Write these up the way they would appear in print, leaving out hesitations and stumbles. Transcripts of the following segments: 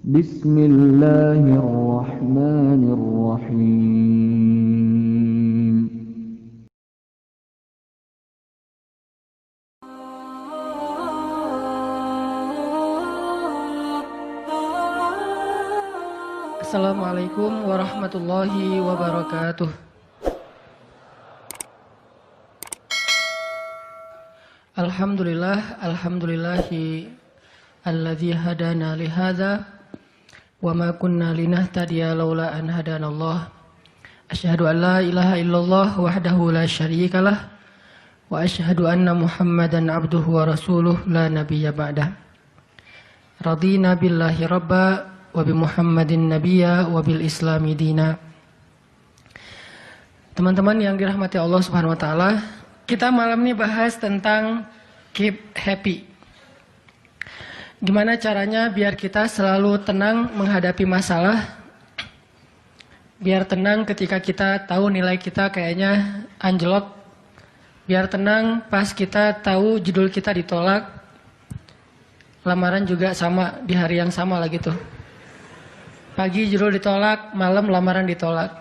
Bismillahirrahmanirrahim. Assalamualaikum warahmatullahi wabarakatuh. Alhamdulillahi alladzi hadana li hadza wa ma kunna linahtadiya laula an hadanallah. Asyhadu an la ilaha illallah wahdahu la syarikalah wa asyhadu anna Muhammadan abduhu wa rasuluh la nabiyya ba'dah. Radina billahi rabba wa bi Muhammadin nabiyya wa bil islami dina. Teman-teman yang dirahmati Allah Subhanahu wa taala, kita malam ini bahas tentang keep happy. Gimana caranya biar kita selalu tenang menghadapi masalah, biar tenang ketika kita tahu nilai kita kayaknya anjlok, biar tenang pas kita tahu judul kita ditolak, lamaran juga sama di hari yang sama lah gitu. Pagi judul ditolak, malam lamaran ditolak.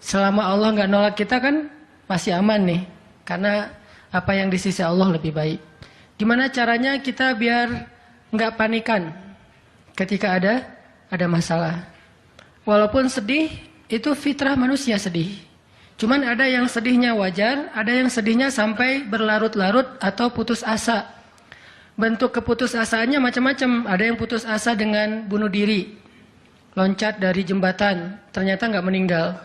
Selama Allah nggak nolak kita kan masih aman nih, karena apa yang di sisi Allah lebih baik. Gimana caranya kita biar nggak panikan ketika ada masalah. Walaupun sedih, itu fitrah manusia sedih. Cuman ada yang sedihnya wajar, ada yang sedihnya sampai berlarut-larut atau putus asa. Bentuk keputusasaannya macam-macam. Ada yang putus asa dengan bunuh diri, loncat dari jembatan, ternyata nggak meninggal,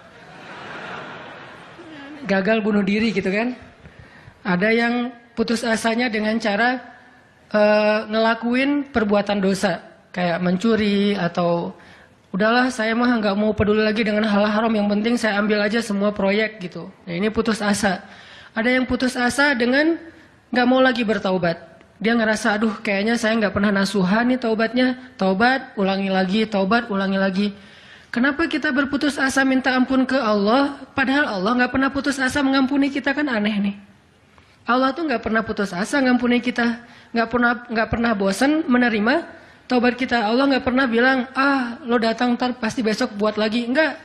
gagal bunuh diri gitu kan. Ada yang putus asanya dengan cara ngelakuin perbuatan dosa, kayak mencuri atau udahlah saya mah nggak mau peduli lagi dengan hal haram, yang penting saya ambil aja semua proyek gitu. Nah, ini putus asa. Ada yang putus asa dengan nggak mau lagi bertaubat. Dia ngerasa, aduh kayaknya saya nggak pernah nasuhan nih taubatnya. Taubat, ulangi lagi, taubat, ulangi lagi. Kenapa kita berputus asa minta ampun ke Allah, padahal Allah nggak pernah putus asa mengampuni kita? Kan aneh nih. Allah tuh nggak pernah putus asa mengampuni kita, nggak pernah bosan menerima taubat kita. Allah nggak pernah bilang, lo datang ntar pasti besok buat lagi. Enggak.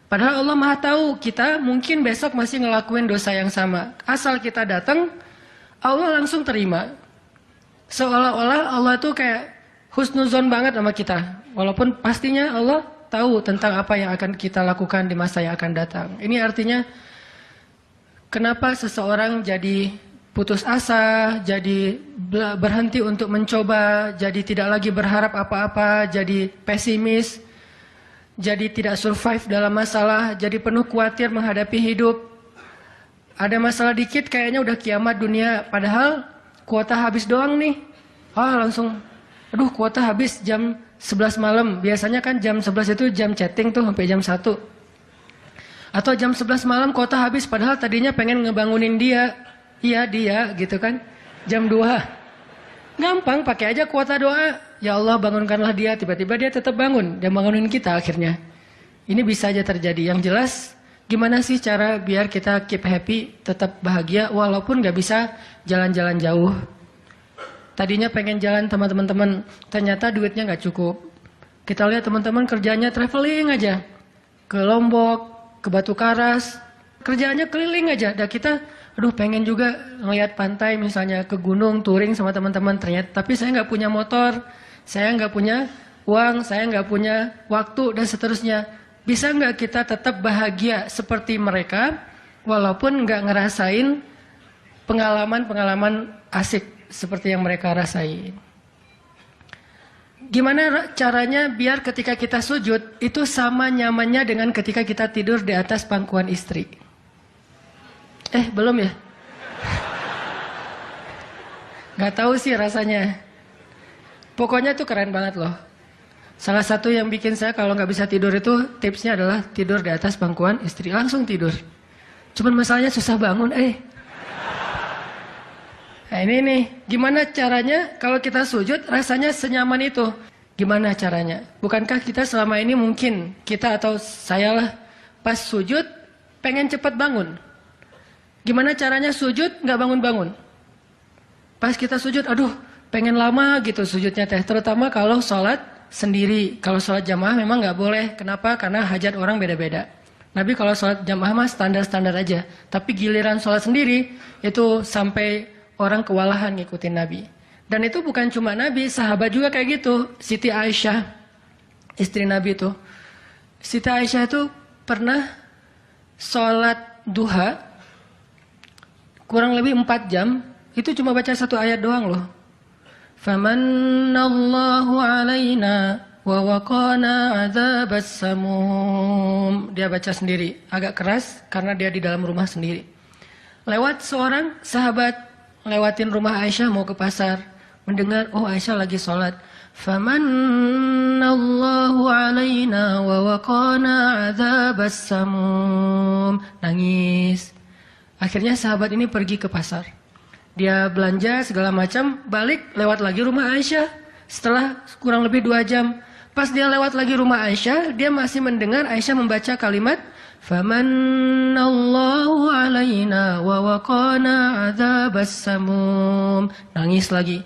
Padahal Allah maha tahu kita mungkin besok masih ngelakuin dosa yang sama. Asal kita datang, Allah langsung terima. Seolah-olah Allah tuh kayak husnuzon banget sama kita. Walaupun pastinya Allah tahu tentang apa yang akan kita lakukan di masa yang akan datang. Ini artinya kenapa seseorang jadi putus asa, jadi berhenti untuk mencoba, jadi tidak lagi berharap apa-apa, jadi pesimis, jadi tidak survive dalam masalah, jadi penuh khawatir menghadapi hidup. Ada masalah dikit kayaknya udah kiamat dunia, padahal kuota habis doang nih. Langsung, aduh kuota habis jam 11 malam. Biasanya kan jam 11 itu jam chatting tuh sampai jam 1. Atau jam 11 malam kuota habis, padahal tadinya pengen ngebangunin dia. Iya dia gitu kan. Jam 2. Gampang, pakai aja kuota doa. Ya Allah bangunkanlah dia, tiba-tiba dia tetap bangun. Dia bangunin kita akhirnya. Ini bisa aja terjadi. Yang jelas, gimana sih cara biar kita keep happy, tetap bahagia walaupun gak bisa jalan-jalan jauh. Tadinya pengen jalan sama teman-teman, ternyata duitnya gak cukup. Kita lihat teman-teman kerjanya traveling aja. Ke Lombok, ke Batu Karas, kerjaannya keliling aja. Dan kita, aduh pengen juga ngeliat pantai misalnya, ke gunung, touring sama teman-teman. Ternyata, tapi saya gak punya motor, saya gak punya uang, saya gak punya waktu, dan seterusnya. Bisa nggak kita tetap bahagia seperti mereka, walaupun nggak ngerasain pengalaman-pengalaman asik seperti yang mereka rasain? Gimana caranya biar ketika kita sujud, itu sama nyamannya dengan ketika kita tidur di atas pangkuan istri? Belum ya? Nggak tahu sih rasanya. Pokoknya tuh keren banget loh. Salah satu yang bikin saya kalau nggak bisa tidur itu, tipsnya adalah tidur di atas pangkuan istri. Langsung tidur. Cuman masalahnya susah bangun. Nah ini nih, gimana caranya kalau kita sujud rasanya senyaman itu? Gimana caranya? Bukankah kita selama ini mungkin, kita atau saya lah, pas sujud pengen cepat bangun. Gimana caranya sujud nggak bangun-bangun? Pas kita sujud, aduh pengen lama gitu sujudnya teh. Terutama kalau sholat sendiri. Kalau sholat jamaah memang nggak boleh. Kenapa? Karena hajat orang beda-beda. Nabi kalau sholat jamaah mah standar-standar aja. Tapi giliran sholat sendiri itu sampai orang kewalahan ngikutin Nabi. Dan itu bukan cuma Nabi, sahabat juga kayak gitu. Siti Aisyah, istri Nabi itu. Siti Aisyah itu pernah sholat duha kurang lebih 4 jam. Itu cuma baca 1 ayat doang loh. Famannallahu alaina wa waqana adzabas samum. Dia baca sendiri, agak keras karena dia di dalam rumah sendiri. Lewat seorang sahabat lewatin rumah Aisyah mau ke pasar, mendengar oh Aisyah lagi sholat. Famannallahu alaina wa waqana adzabas samum. Nangis. Akhirnya sahabat ini pergi ke pasar. Dia belanja segala macam, balik lewat lagi rumah Aisyah. Setelah kurang lebih 2 jam. Pas dia lewat lagi rumah Aisyah, dia masih mendengar Aisyah membaca kalimat Famannallahu alaina wa waqana adzabas samum. Nangis lagi.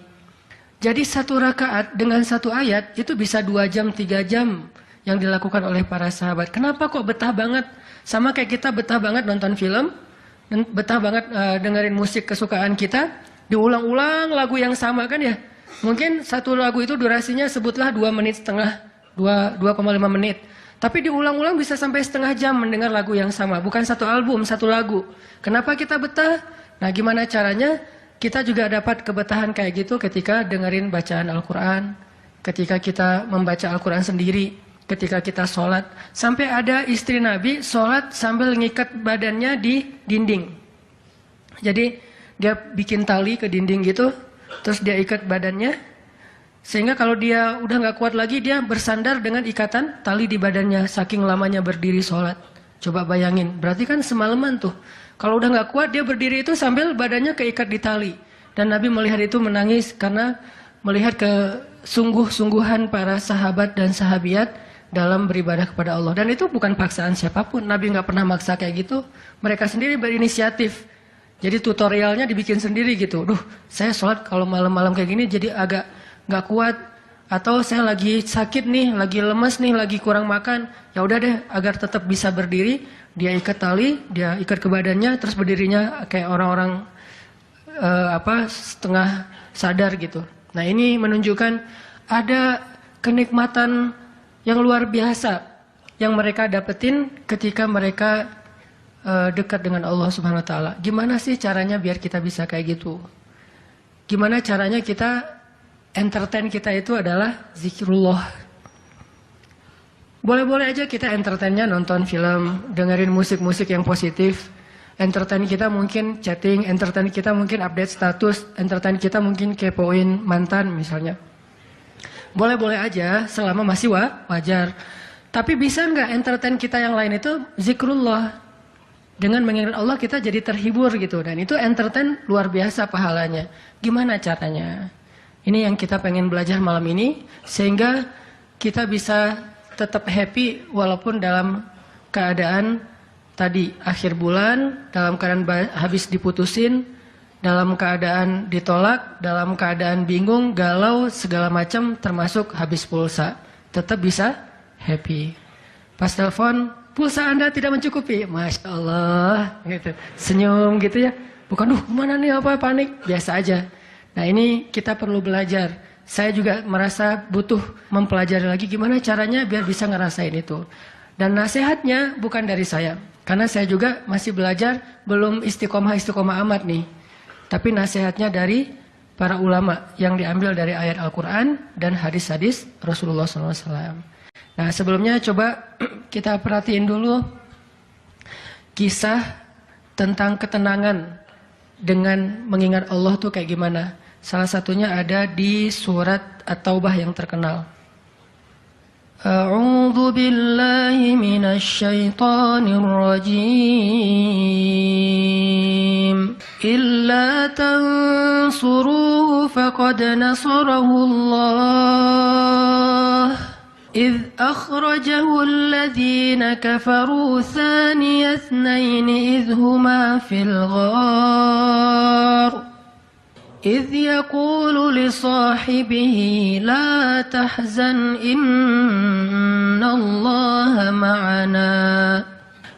Jadi 1 rakaat dengan 1 ayat itu bisa 2 jam, 3 jam yang dilakukan oleh para sahabat. Kenapa kok betah banget? Sama kayak kita betah banget nonton film, dan betah banget dengerin musik kesukaan kita, diulang-ulang lagu yang sama kan ya. Mungkin 1 lagu itu durasinya sebutlah 2,5 menit, 2,5 menit. Tapi diulang-ulang bisa sampai setengah jam mendengar lagu yang sama. Bukan 1 album, 1 lagu. Kenapa kita betah? Nah gimana caranya kita juga dapat kebetahan kayak gitu ketika dengerin bacaan Al-Quran. Ketika kita membaca Al-Quran sendiri. Ketika kita sholat. Sampai ada istri Nabi sholat sambil ngikat badannya di dinding. Jadi dia bikin tali ke dinding gitu. Terus dia ikat badannya. Sehingga kalau dia udah gak kuat lagi, dia bersandar dengan ikatan tali di badannya. Saking lamanya berdiri sholat. Coba bayangin. Berarti kan semalaman tuh. Kalau udah gak kuat, dia berdiri itu sambil badannya keikat di tali. Dan Nabi melihat itu menangis karena melihat kesungguh-sungguhan para sahabat dan sahabiat dalam beribadah kepada Allah. Dan itu bukan paksaan siapapun. Nabi nggak pernah maksa kayak gitu. Mereka sendiri berinisiatif. Jadi tutorialnya dibikin sendiri gitu. Duh, saya sholat kalau malam-malam kayak gini jadi agak nggak kuat. Atau saya lagi sakit nih, lagi lemas nih, lagi kurang makan. Ya udah deh, agar tetap bisa berdiri, dia ikat tali, dia ikat ke badannya, terus berdirinya kayak orang-orang setengah sadar gitu. Nah ini menunjukkan ada kenikmatan yang luar biasa yang mereka dapetin ketika mereka dekat dengan Allah Subhanahu wa taala. Gimana sih caranya biar kita bisa kayak gitu? Gimana caranya kita entertain kita itu adalah zikrullah. Boleh-boleh aja kita entertainnya nonton film, dengerin musik-musik yang positif. Entertain kita mungkin chatting, entertain kita mungkin update status, entertain kita mungkin kepoin mantan misalnya. Boleh-boleh aja selama masih wajar. Tapi bisa nggak entertain kita yang lain itu zikrullah. Dengan mengingat Allah kita jadi terhibur gitu. Dan itu entertain luar biasa pahalanya. Gimana caranya? Ini yang kita pengen belajar malam ini. Sehingga kita bisa tetap happy walaupun dalam keadaan tadi akhir bulan, dalam keadaan habis diputusin, dalam keadaan ditolak, dalam keadaan bingung, galau, segala macam termasuk habis pulsa. Tetap bisa happy. Pas telepon, pulsa Anda tidak mencukupi. Masya Allah. Gitu. Senyum gitu ya. Bukan, mana nih apa panik. Biasa aja. Nah ini kita perlu belajar. Saya juga merasa butuh mempelajari lagi gimana caranya biar bisa ngerasain itu. Dan nasihatnya bukan dari saya. Karena saya juga masih belajar, belum istiqomah amat nih. Tapi nasihatnya dari para ulama yang diambil dari ayat Al-Quran dan hadis-hadis Rasulullah SAW. Nah sebelumnya coba kita perhatiin dulu kisah tentang ketenangan dengan mengingat Allah tuh kayak gimana. Salah satunya ada di surat At-Taubah yang terkenal. A'udzu billahi minasy syaithanir rajim. Illa tansuruhu faqad nasarahu Allah. إذ أخرجه الذين كفروا ثاني اثنين إذ هما في الغار إذ يقول لصاحبه لا تحزن إن الله معنا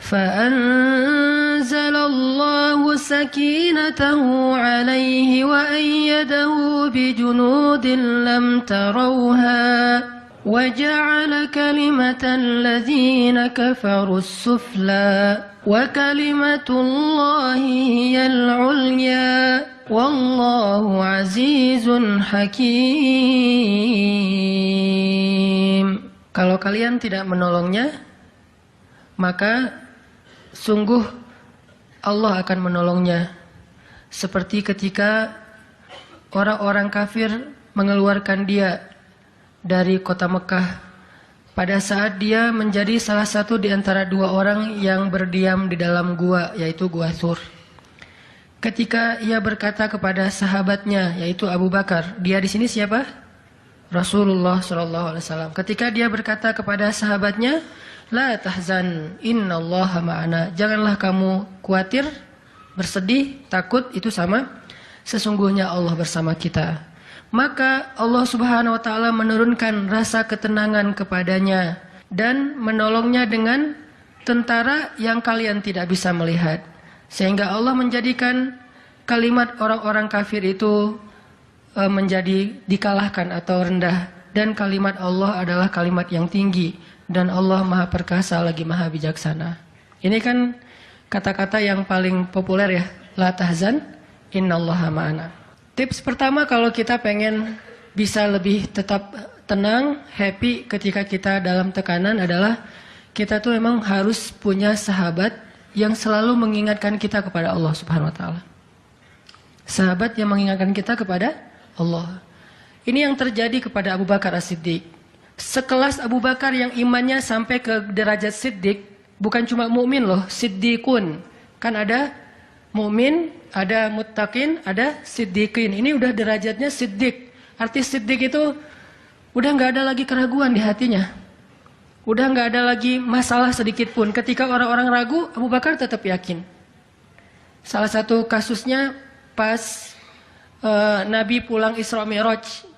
فأنزل الله سكينته عليه وأيده بجنود لم تروها وجعل كلمة الذين كفروا السفلى وكلمة الله هي العليا والله عزيز حكيم. Kalau kalian tidak menolongnya, maka sungguh Allah akan menolongnya. Seperti ketika orang-orang kafir mengeluarkan dia dari kota Mekah pada saat dia menjadi salah satu di antara dua orang yang berdiam di dalam gua, yaitu Gua Thur. Ketika ia berkata kepada sahabatnya, yaitu Abu Bakar, dia di sini siapa? Rasulullah SAW. Ketika dia berkata kepada sahabatnya, La tahzan, innallaha ma'ana. Janganlah kamu khawatir, bersedih, takut, itu sama. Sesungguhnya Allah bersama kita. Maka Allah Subhanahu wa taala menurunkan rasa ketenangan kepadanya dan menolongnya dengan tentara yang kalian tidak bisa melihat. Sehingga Allah menjadikan kalimat orang-orang kafir itu menjadi dikalahkan atau rendah. Dan kalimat Allah adalah kalimat yang tinggi. Dan Allah maha perkasa lagi maha bijaksana. Ini kan kata-kata yang paling populer ya. La tahzan, innallaha ma'ana. Tips pertama kalau kita pengen bisa lebih tetap tenang, happy ketika kita dalam tekanan adalah kita tuh memang harus punya sahabat yang selalu mengingatkan kita kepada Allah Subhanahu wa taala. Sahabat yang mengingatkan kita kepada Allah. Ini yang terjadi kepada Abu Bakar As-Siddiq. Sekelas Abu Bakar yang imannya sampai ke derajat Siddiq, bukan cuma mukmin loh, Siddiqun. Kan ada mukmin, ada muttaqin, ada siddiqin. Ini udah derajatnya Siddiq. Arti Siddiq itu udah nggak ada lagi keraguan di hatinya. Udah nggak ada lagi masalah sedikit pun. Ketika orang-orang ragu, Abu Bakar tetap yakin. Salah satu kasusnya pas Nabi pulang Isra Mi'raj.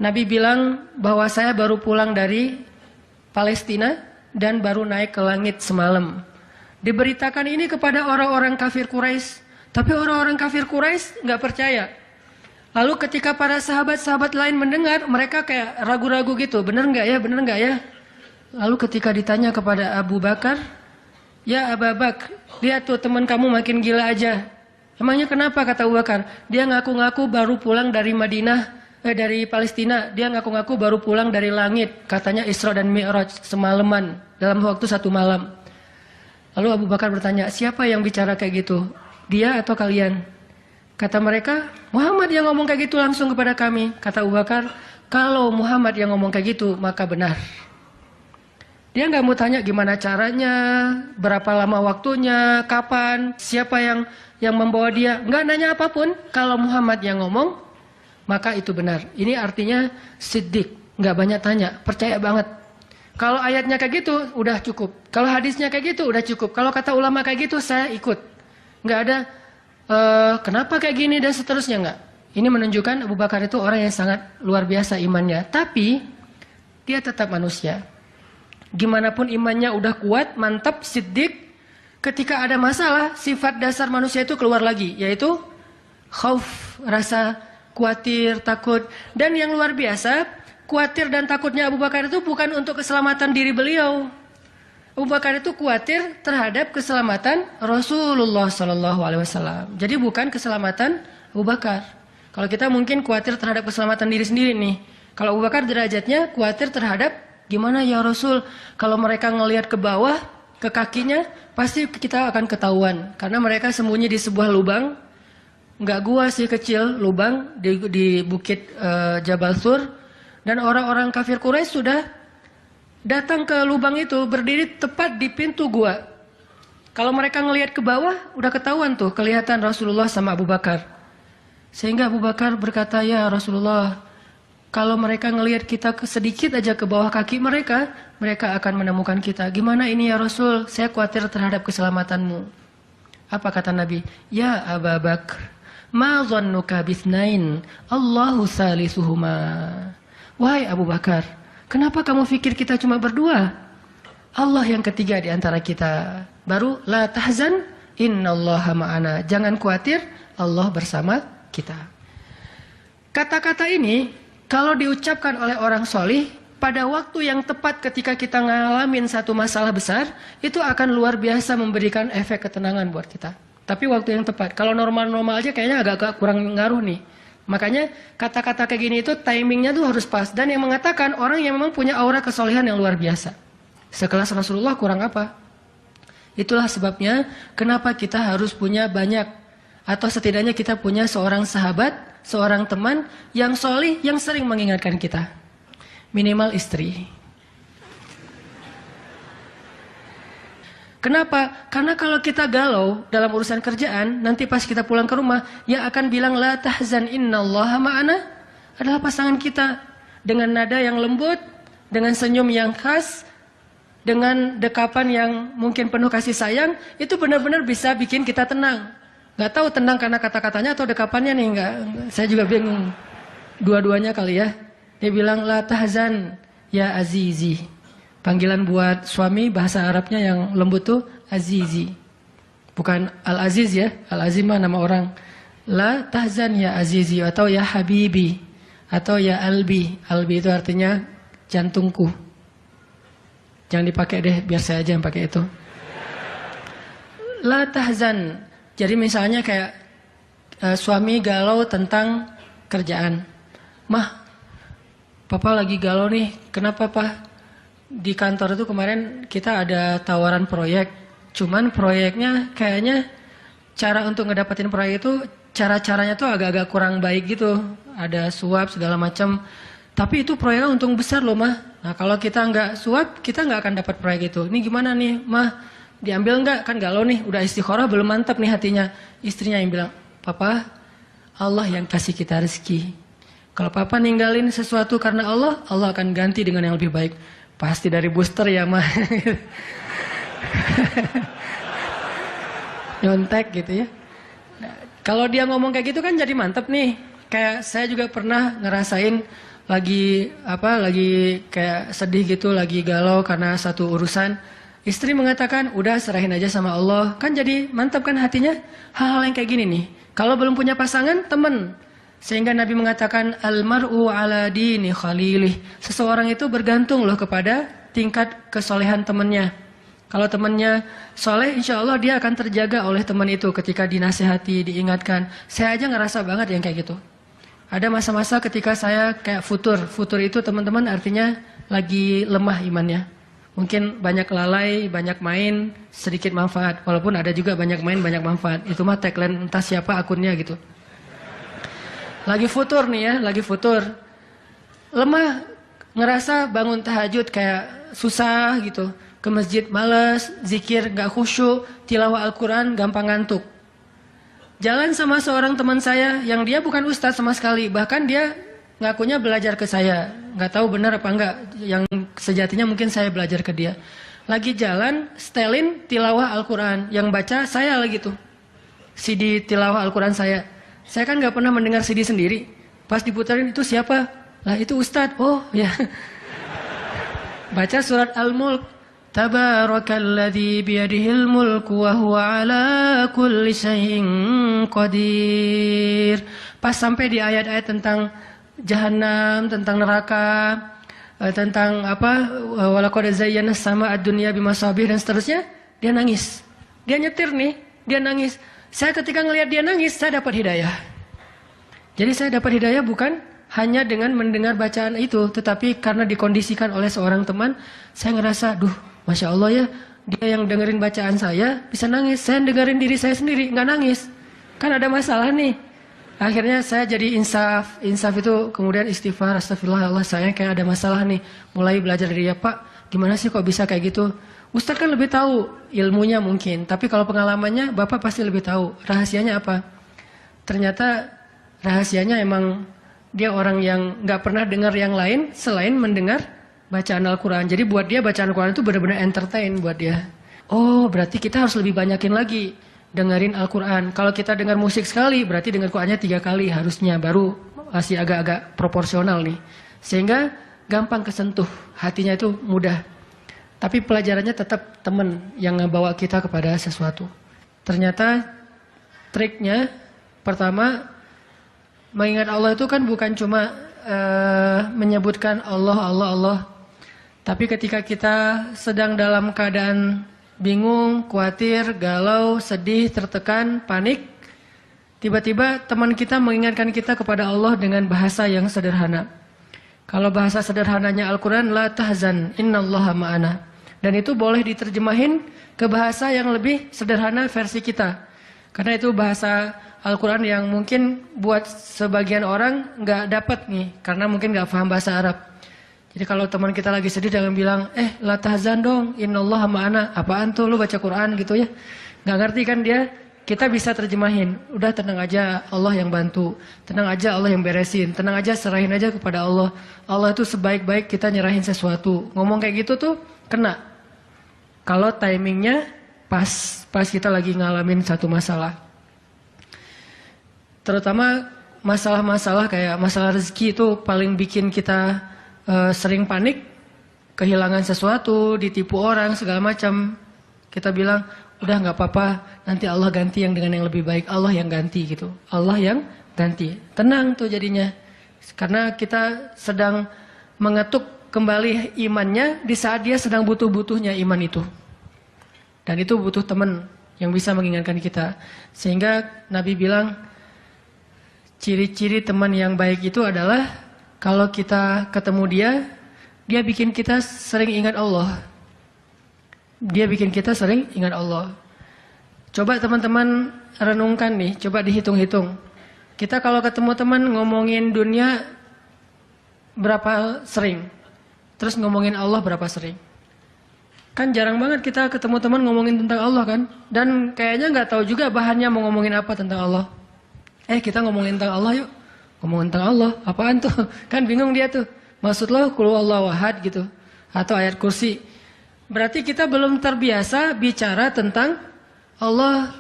Nabi bilang bahwa saya baru pulang dari Palestina dan baru naik ke langit semalam. Diberitakan ini kepada orang-orang kafir Quraisy, tapi orang-orang kafir Quraisy nggak percaya. Lalu ketika para sahabat-sahabat lain mendengar, mereka kayak ragu-ragu gitu, bener nggak ya, bener nggak ya? Lalu ketika ditanya kepada Abu Bakar, ya Abu Bakar, lihat tuh teman kamu makin gila aja. Emangnya kenapa, kata Abu Bakar? Dia ngaku-ngaku baru pulang dari dari Palestina. Dia ngaku-ngaku baru pulang dari langit. Katanya Isra dan Mi'raj semalaman, dalam waktu 1 malam. Lalu Abu Bakar bertanya, siapa yang bicara kayak gitu? Dia atau kalian? Kata mereka, Muhammad yang ngomong kayak gitu langsung kepada kami. Kata Abu Bakar, kalau Muhammad yang ngomong kayak gitu, maka benar. Dia nggak mau tanya gimana caranya, berapa lama waktunya, kapan, siapa yang membawa dia. Nggak nanya apapun. Kalau Muhammad yang ngomong, maka itu benar. Ini artinya siddiq, nggak banyak tanya, percaya banget. Kalau ayatnya kayak gitu, udah cukup. Kalau hadisnya kayak gitu, udah cukup. Kalau kata ulama kayak gitu, saya ikut. Nggak ada kenapa kayak gini dan seterusnya, nggak. Ini menunjukkan Abu Bakar itu orang yang sangat luar biasa imannya. Tapi dia tetap manusia. Gimana pun imannya udah kuat, mantap, siddiq, ketika ada masalah, sifat dasar manusia itu keluar lagi, yaitu khauf, rasa khawatir, takut. Dan yang luar biasa, khawatir dan takutnya Abu Bakar itu bukan untuk keselamatan diri beliau. Abu Bakar itu khawatir terhadap keselamatan Rasulullah SAW. Jadi bukan keselamatan Abu Bakar. Kalau kita mungkin khawatir terhadap keselamatan diri sendiri nih. Kalau Abu Bakar derajatnya khawatir terhadap gimana ya Rasul, kalau mereka ngelihat ke bawah, ke kakinya, pasti kita akan ketahuan. Karena mereka sembunyi di sebuah lubang, nggak gua sih kecil, lubang di bukit Jabal Thur. Dan orang-orang kafir Quraisy sudah datang ke lubang itu, berdiri tepat di pintu gua. Kalau mereka ngelihat ke bawah, udah ketahuan tuh, kelihatan Rasulullah sama Abu Bakar. Sehingga Abu Bakar berkata, ya Rasulullah, kalau mereka ngelihat kita sedikit aja ke bawah kaki mereka, mereka akan menemukan kita. Gimana ini ya Rasul? Saya khawatir terhadap keselamatanmu. Apa kata Nabi? Ya Abu Bakar, Ma dhannuka bitsnain Allahu salisuhuma. Wahai Abu Bakar, kenapa kamu pikir kita cuma berdua? Allah yang ketiga di antara kita. Baru la tahzan innallaha ma'ana. Jangan khawatir, Allah bersama kita. Kata-kata ini kalau diucapkan oleh orang solih pada waktu yang tepat ketika kita ngalamin satu masalah besar, itu akan luar biasa memberikan efek ketenangan buat kita. Tapi waktu yang tepat. Kalau normal-normal aja kayaknya agak kurang ngaruh nih. Makanya kata-kata kayak gini itu timingnya tuh harus pas. Dan yang mengatakan orang yang memang punya aura kesolehan yang luar biasa. Sekelas Rasulullah kurang apa? Itulah sebabnya kenapa kita harus punya banyak, atau setidaknya kita punya seorang sahabat, seorang teman yang solih, yang sering mengingatkan kita. Minimal istri. Kenapa? Karena kalau kita galau dalam urusan kerjaan, nanti pas kita pulang ke rumah, yang akan bilang la tahzan innallaha ma'ana adalah pasangan kita. Dengan nada yang lembut, dengan senyum yang khas, dengan dekapan yang mungkin penuh kasih sayang, itu benar-benar bisa bikin kita tenang. Gak tahu tenang karena kata-katanya atau dekapannya nih, enggak. Saya juga bingung. Dua-duanya kali ya. Dia bilang la tahzan ya azizi. Panggilan buat suami bahasa Arabnya yang lembut tuh azizi. Bukan al-aziz ya. Al-aziz mah nama orang. La tahzan ya azizi atau ya habibi atau ya albi. Albi itu artinya jantungku. Jangan dipakai deh, biar saya aja yang pakai itu. La tahzan. Jadi misalnya kayak suami galau tentang kerjaan. Mah, papa lagi galau nih. Kenapa, Pak? Di kantor itu kemarin kita ada tawaran proyek. Cuman proyeknya kayaknya cara untuk ngedapetin proyek itu cara-caranya tuh agak-agak kurang baik gitu. Ada suap segala macam. Tapi itu proyeknya untung besar loh, Mah. Nah, kalau kita nggak suap, kita nggak akan dapat proyek itu. Ini gimana nih, Mah? Diambil nggak? Kan galau nih, udah istikharah belum mantap nih hatinya. Istrinya yang bilang, Papa, Allah yang kasih kita rezeki. Kalau Papa ninggalin sesuatu karena Allah, Allah akan ganti dengan yang lebih baik. Pasti dari booster ya, Mah. Nyontek gitu ya. Nah, kalau dia ngomong kayak gitu kan jadi mantap nih. Kayak saya juga pernah ngerasain lagi kayak sedih gitu, lagi galau karena satu urusan. Istri mengatakan, udah serahin aja sama Allah. Kan jadi mantap kan hatinya. Hal-hal yang kayak gini nih. Kalau belum punya pasangan, temen. Sehingga Nabi mengatakan, Al-mar'u ala dini khalilih. Seseorang itu bergantung loh kepada tingkat kesolehan temannya. Kalau temannya soleh, insya Allah dia akan terjaga oleh teman itu ketika dinasihati, diingatkan. Saya aja ngerasa banget yang kayak gitu. Ada masa-masa ketika saya kayak futur. Futur itu teman-teman artinya lagi lemah imannya. Mungkin banyak lalai, banyak main, sedikit manfaat. Walaupun ada juga banyak main, banyak manfaat. Itu mah tagline entah siapa akunnya gitu. Lagi futur nih ya, lagi futur. Lemah, ngerasa bangun tahajud kayak susah gitu. Ke masjid males, zikir gak khusyuk, tilawah Al-Quran gampang ngantuk. Jalan sama seorang teman saya yang dia bukan ustadz sama sekali. Bahkan dia ngakunya belajar ke saya. Nggak tahu benar apa enggak. Yang sejatinya mungkin saya belajar ke dia. Lagi jalan, setelin tilawah Al-Quran. Yang baca saya lagi tuh. CD tilawah Al-Quran saya. Saya kan nggak pernah mendengar CD sendiri. Pas diputerin itu siapa? Lah itu ustadz. Oh ya. Baca surat Al-Mulk. Tabarakalladzi biyadihil mulku wa huwa ala kulli syai'in qadir. Pas sampai di ayat-ayat tentang jahanam, tentang neraka, tentang apa? Walaqad zayyana as-samaa'a ad-dunya bimasabih dan seterusnya, dia nangis. Dia nyetir nih, dia nangis. Saya ketika ngelihat dia nangis, saya dapat hidayah. Jadi saya dapat hidayah bukan hanya dengan mendengar bacaan itu, tetapi karena dikondisikan oleh seorang teman, saya ngerasa, duh, Masya Allah ya, dia yang dengerin bacaan saya bisa nangis. Saya dengerin diri saya sendiri, nggak nangis. Kan ada masalah nih. Akhirnya saya jadi insaf. Insaf itu kemudian istighfar, astagfirullah Allah, saya kayak ada masalah nih. Mulai belajar dari dia, Pak, gimana sih kok bisa kayak gitu? Ustadz kan lebih tahu ilmunya mungkin, tapi kalau pengalamannya Bapak pasti lebih tahu. Rahasianya apa? Ternyata rahasianya emang dia orang yang nggak pernah dengar yang lain selain mendengar bacaan Al-Quran. Jadi buat dia bacaan Al-Quran itu benar-benar entertain buat dia. Oh berarti kita harus lebih banyakin lagi dengerin Al-Quran. Kalau kita dengar musik sekali, berarti dengar Qurannya 3 kali harusnya, baru masih agak-agak proporsional nih. Sehingga gampang kesentuh, hatinya itu mudah. Tapi pelajarannya tetap teman yang ngebawa kita kepada sesuatu. Ternyata triknya pertama, mengingat Allah itu kan bukan cuma menyebutkan Allah, Allah, Allah. Tapi ketika kita sedang dalam keadaan bingung, khawatir, galau, sedih, tertekan, panik, tiba-tiba teman kita mengingatkan kita kepada Allah dengan bahasa yang sederhana. Kalau bahasa sederhananya Al-Quran, la tahzan, innallaha ma'ana. Dan itu boleh diterjemahin ke bahasa yang lebih sederhana versi kita. Karena itu bahasa Al-Quran yang mungkin buat sebagian orang nggak dapat nih, karena mungkin nggak paham bahasa Arab. Jadi kalau teman kita lagi sedih jangan bilang, la tahzan dong, innallaha ma'ana. Apaan tuh lu baca Quran gitu ya? Nggak ngerti kan dia? Kita bisa terjemahin. Udah tenang aja, Allah yang bantu. Tenang aja, Allah yang beresin. Tenang aja, serahin aja kepada Allah. Allah itu sebaik-baik kita nyerahin sesuatu. Ngomong kayak gitu tuh kena. Kalau timingnya pas kita lagi ngalamin satu masalah. Terutama masalah-masalah kayak masalah rezeki itu paling bikin kita sering panik, kehilangan sesuatu, ditipu orang, segala macam. Kita bilang, udah nggak apa-apa, nanti Allah ganti yang dengan yang lebih baik. Allah yang ganti gitu. Allah yang ganti. Tenang tuh jadinya. Karena kita sedang mengetuk kembali imannya di saat dia sedang butuh-butuhnya iman itu. Dan itu butuh teman yang bisa mengingatkan kita. Sehingga Nabi bilang, ciri-ciri teman yang baik itu adalah kalau kita ketemu dia bikin kita sering ingat Allah. Dia bikin kita sering ingat Allah. Coba teman-teman renungkan nih, coba dihitung-hitung. Kita kalau ketemu teman ngomongin dunia berapa sering? Terus ngomongin Allah berapa sering? Kan jarang banget kita ketemu teman ngomongin tentang Allah kan? Dan kayaknya nggak tahu juga bahannya mau ngomongin apa tentang Allah. Kita ngomongin tentang Allah yuk. Ngomongin tentang Allah, apaan tuh? Kan bingung dia tuh. Maksud lo qul huwallahu ahad gitu. Atau ayat kursi. Berarti kita belum terbiasa bicara tentang Allah.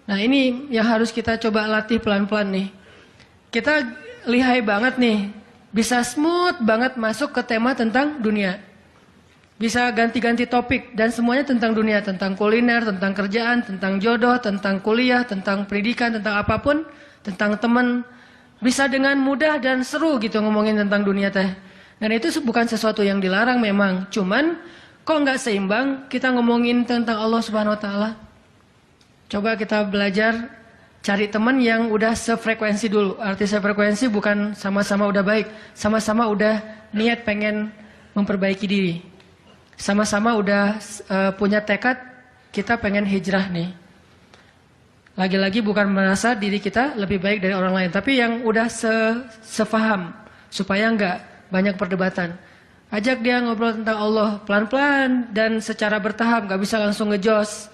Nah ini yang harus kita coba latih pelan-pelan nih. Kita lihai banget nih. Bisa smooth banget masuk ke tema tentang dunia. Bisa ganti-ganti topik. Dan semuanya tentang dunia. Tentang kuliner, tentang kerjaan, tentang jodoh, tentang kuliah, tentang pendidikan, tentang apapun. Tentang teman. Bisa dengan mudah dan seru gitu ngomongin tentang dunia teh. Dan itu bukan sesuatu yang dilarang memang. Cuman kok nggak seimbang kita ngomongin tentang Allah Subhanahu Wa Taala. Coba kita belajar cari teman yang udah sefrekuensi dulu. Arti sefrekuensi bukan sama-sama udah baik. Sama-sama udah niat pengen memperbaiki diri. Sama-sama udah punya tekad kita pengen hijrah nih. Lagi-lagi bukan merasa diri kita lebih baik dari orang lain. Tapi yang udah sefaham. Supaya nggak banyak perdebatan. Ajak dia ngobrol tentang Allah pelan-pelan dan secara bertahap. Nggak bisa langsung ngejos.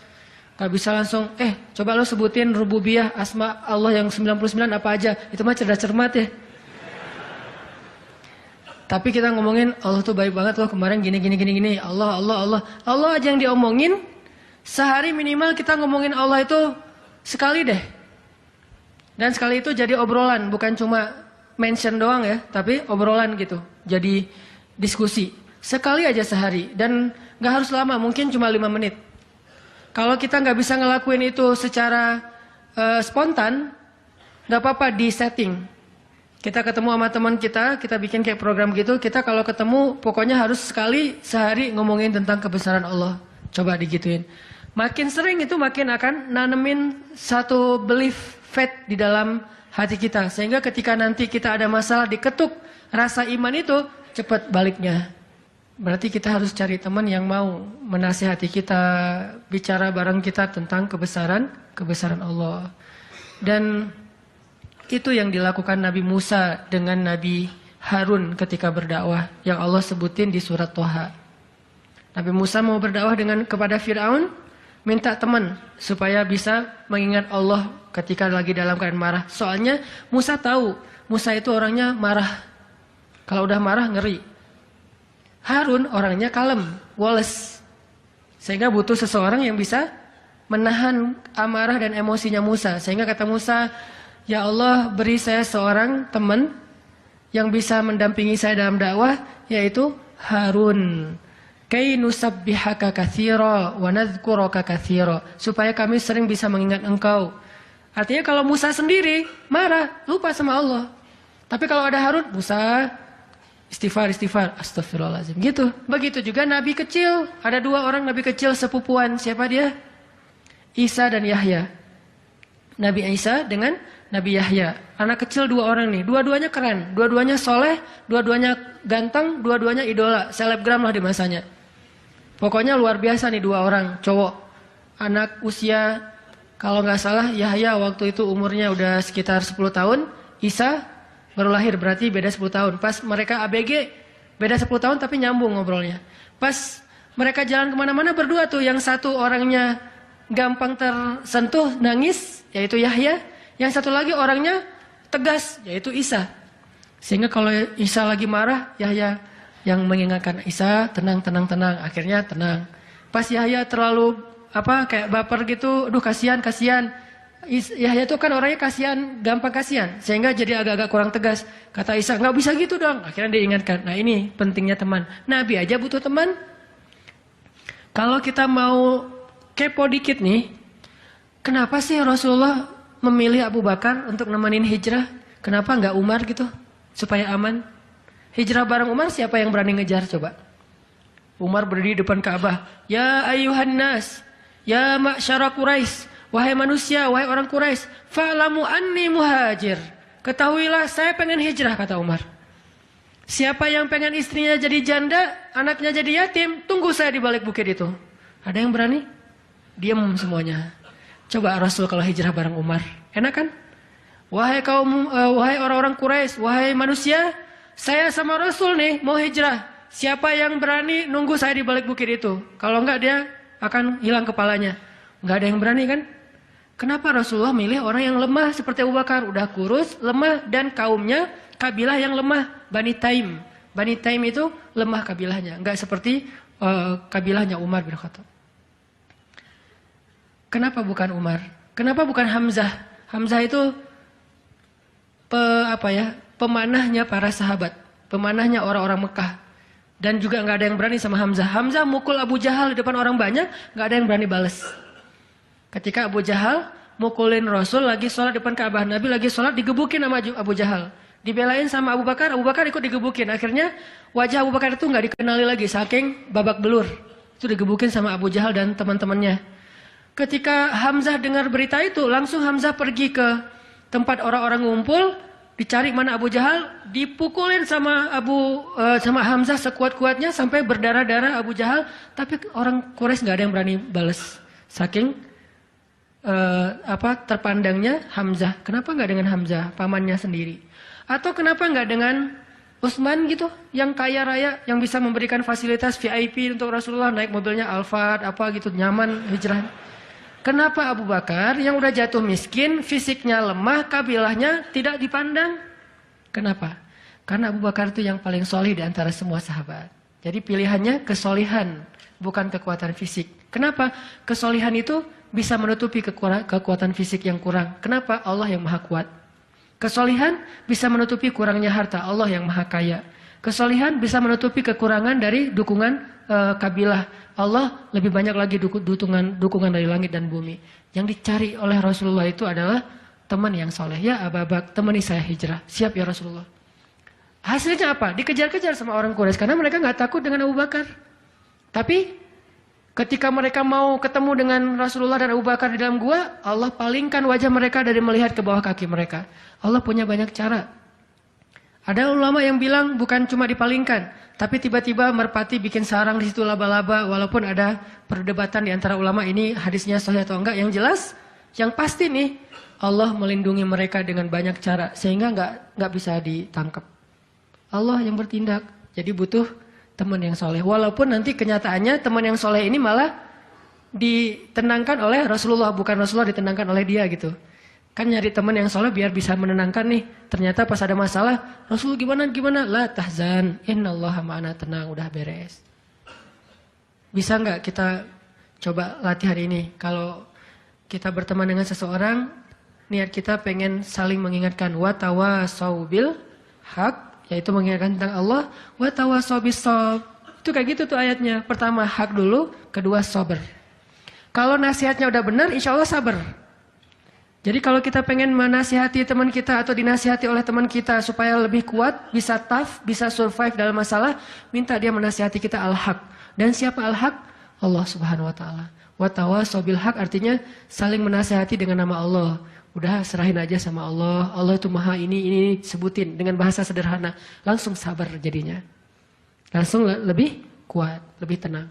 Nggak bisa langsung, coba lo sebutin rububiyah asma Allah yang 99 apa aja. Itu mah cerdas cermat ya. Tapi kita ngomongin Allah tuh baik banget loh kemarin gini. Allah. Allah aja yang diomongin. Sehari minimal kita ngomongin Allah itu sekali deh. Dan sekali itu jadi obrolan. Bukan cuma mention doang ya. Tapi obrolan gitu. Jadi diskusi. Sekali aja sehari. Dan gak harus lama. Mungkin cuma 5 menit. Kalau kita gak bisa ngelakuin itu secara spontan. Gak apa-apa di setting. Kita ketemu sama teman kita. Kita bikin kayak program gitu. Kita kalau ketemu pokoknya harus sekali sehari ngomongin tentang kebesaran Allah. Coba digituin. Makin sering itu makin akan nanemin satu belief faith di dalam hati kita. Sehingga ketika nanti kita ada masalah diketuk rasa iman itu cepat baliknya. Berarti kita harus cari teman yang mau menasihati kita, bicara bareng kita tentang kebesaran Allah. Dan itu yang dilakukan Nabi Musa dengan Nabi Harun ketika berdakwah yang Allah sebutin di surat Toha. Nabi Musa mau berdakwah kepada Fir'aun. Minta teman supaya bisa mengingat Allah ketika lagi dalam keadaan marah. Soalnya Musa tahu, Musa itu orangnya marah. Kalau udah marah ngeri. Harun orangnya kalem, woles. Sehingga butuh seseorang yang bisa menahan amarah dan emosinya Musa. Sehingga kata Musa, ya Allah beri saya seorang teman yang bisa mendampingi saya dalam dakwah, yaitu Harun. Kay nusabbihaka katsira wa nadhkuraka katsira. Supaya kami sering bisa mengingat engkau. Artinya kalau Musa sendiri marah, lupa sama Allah. Tapi kalau ada Harun, Musa istighfar, astagfirullahaladzim. Gitu. Begitu juga Nabi kecil. Ada 2 orang Nabi kecil sepupuan. Siapa dia? Isa dan Yahya. Nabi Isa dengan Nabi Yahya. Anak kecil 2 orang nih. Dua-duanya keren. Dua-duanya soleh. Dua-duanya ganteng. Dua-duanya idola. Selebgram lah di masanya. Pokoknya luar biasa nih 2 orang. Cowok. Anak usia, kalau nggak salah Yahya waktu itu umurnya udah sekitar 10 tahun. Isa baru lahir, berarti beda 10 tahun. Pas mereka ABG, beda 10 tahun tapi nyambung ngobrolnya. Pas mereka jalan kemana-mana berdua tuh, yang satu orangnya gampang tersentuh, nangis, yaitu Yahya. Yang satu lagi orangnya tegas, yaitu Isa. Sehingga kalau Isa lagi marah, Yahya yang mengingatkan, Isa tenang. Akhirnya tenang. Pas Yahya terlalu kayak baper gitu, aduh kasihan. Yahya itu kan orangnya kasihan, gampang kasihan, sehingga jadi agak-agak kurang tegas. Kata Isa, nggak bisa gitu dong. Akhirnya diingatkan. Nah ini pentingnya teman. Nabi aja butuh teman. Kalau kita mau kepo dikit nih, kenapa sih Rasulullah memilih Abu Bakar untuk nemenin hijrah? Kenapa nggak Umar gitu, supaya aman? Hijrah bareng Umar, siapa yang berani ngejar coba? Umar berdiri depan Ka'bah. Ya ayuhan nas, ya ma'syara Quraisy. Wahai manusia, wahai orang Quraisy, fa'lamu anni muhajir. Ketahuilah saya pengen hijrah, kata Umar. Siapa yang pengen istrinya jadi janda, anaknya jadi yatim, tunggu saya di balik bukit itu. Ada yang berani? Diam semuanya. Coba Rasul kalau hijrah bareng Umar, enak kan? Wahai orang-orang Quraisy, wahai manusia, saya sama Rasul nih mau hijrah. Siapa yang berani nunggu saya di balik bukit itu? Kalau enggak dia akan hilang kepalanya. Enggak ada yang berani kan? Kenapa Rasulullah milih orang yang lemah seperti Abu Bakar? Udah kurus, lemah, dan kaumnya kabilah yang lemah. Bani Taim. Bani Taim itu lemah kabilahnya. Enggak seperti kabilahnya Umar bin Khattab. Kenapa bukan Umar? Kenapa bukan Hamzah? Hamzah itu pemanahnya para sahabat. Pemanahnya orang-orang Mekah. Dan juga enggak ada yang berani sama Hamzah. Hamzah mukul Abu Jahal di depan orang banyak, enggak ada yang berani balas. Ketika Abu Jahal mukulin Rasul lagi sholat depan Ka'bah, Nabi lagi sholat digebukin sama Abu Jahal. Dibelain sama Abu Bakar ikut digebukin. Akhirnya wajah Abu Bakar itu nggak dikenali lagi, saking babak belur. Itu digebukin sama Abu Jahal dan teman-temannya. Ketika Hamzah dengar berita itu, langsung Hamzah pergi ke tempat orang-orang ngumpul, dicari mana Abu Jahal, dipukulin sama Hamzah sekuat-kuatnya sampai berdarah-darah Abu Jahal. Tapi orang Quraisy nggak ada yang berani balas, saking terpandangnya Hamzah. Kenapa nggak dengan Hamzah, pamannya sendiri? Atau kenapa nggak dengan Utsman gitu, yang kaya raya, yang bisa memberikan fasilitas VIP untuk Rasulullah, naik mobilnya Alphard gitu, nyaman hijrah. Kenapa Abu Bakar yang udah jatuh miskin, fisiknya lemah, kabilahnya tidak dipandang? Kenapa? Karena Abu Bakar itu yang paling solih di antara semua sahabat. Jadi pilihannya kesolihan, bukan kekuatan fisik. Kenapa? Kesolihan itu bisa menutupi kekuatan fisik yang kurang. Kenapa? Allah yang maha kuat. Kesolihan bisa menutupi kurangnya harta. Allah yang maha kaya. Kesolihan bisa menutupi kekurangan dari dukungan kabilah. Allah lebih banyak lagi dukungan dari langit dan bumi. Yang dicari oleh Rasulullah itu adalah teman yang soleh. Ya Abu Bakar, temani saya hijrah. Siap ya Rasulullah. Hasilnya apa? Dikejar-kejar sama orang Quraisy karena mereka nggak takut dengan Abu Bakar. Tapi ketika mereka mau ketemu dengan Rasulullah dan Abu Bakar di dalam gua, Allah palingkan wajah mereka dari melihat ke bawah kaki mereka. Allah punya banyak cara. Ada ulama yang bilang bukan cuma dipalingkan, tapi tiba-tiba merpati bikin sarang di situ laba-laba, walaupun ada perdebatan di antara ulama ini hadisnya sahih atau enggak. Yang jelas, yang pasti nih, Allah melindungi mereka dengan banyak cara sehingga nggak bisa ditangkap. Allah yang bertindak. Jadi butuh teman yang soleh. Walaupun nanti kenyataannya teman yang soleh ini malah ditenangkan oleh Rasulullah, bukan Rasulullah ditenangkan oleh dia gitu. Kan nyari teman yang soleh biar bisa menenangkan nih. Ternyata pas ada masalah, Rasul gimana? La tahzan, innallaha ma'ana, tenang, udah beres. Bisa nggak kita coba latihan ini? Kalau kita berteman dengan seseorang, niat kita pengen saling mengingatkan. Wa tawasau bil haq, yaitu mengingatkan tentang Allah. Wa tawasau bis shab. Itu kayak gitu tuh ayatnya. Pertama hak dulu, kedua sabar. Kalau nasihatnya udah benar, insya Allah sabar. Jadi kalau kita pengen menasihati teman kita atau dinasihati oleh teman kita supaya lebih kuat, bisa tough, bisa survive dalam masalah, minta dia menasihati kita al-haq. Dan siapa al-haq? Allah Subhanahu wa taala. Wa tawasau bil haq artinya saling menasihati dengan nama Allah. Udah serahin aja sama Allah. Allah itu maha ini sebutin dengan bahasa sederhana. Langsung sabar jadinya. Langsung lebih kuat, lebih tenang.